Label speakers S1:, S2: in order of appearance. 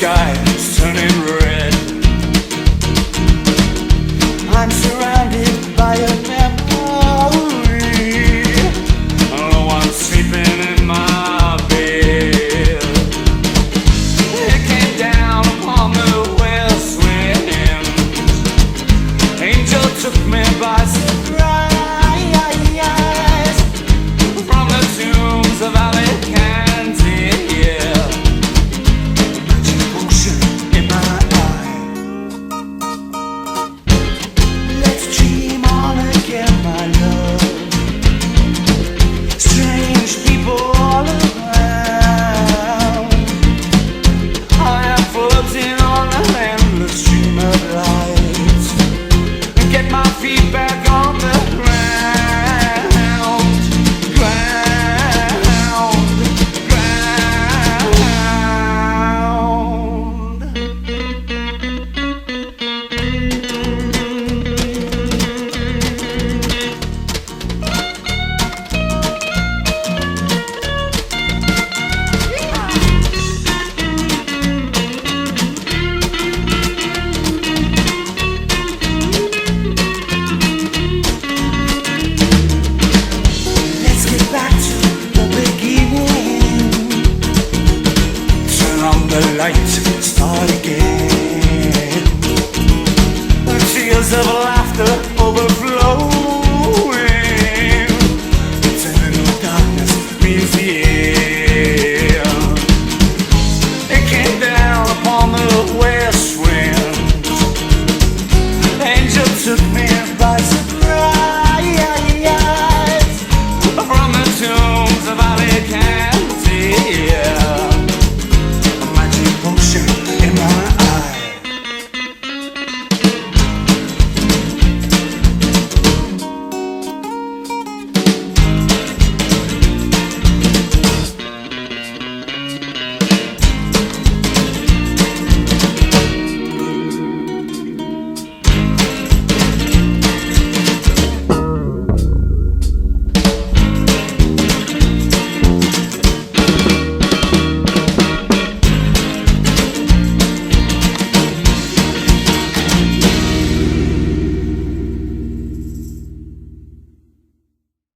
S1: sky is turning red. I'm surrounded by a memory. No one's sleeping in my bed. It came down upon the west wind. Angel took me by surprise. From the tombs of Alicante, yeah. Magic potion in my eye. Let's dream on again, my love. Strange people all around. I am floating on an endless stream of light. Get my feet back on the ground. The lights start again. The tears of laughter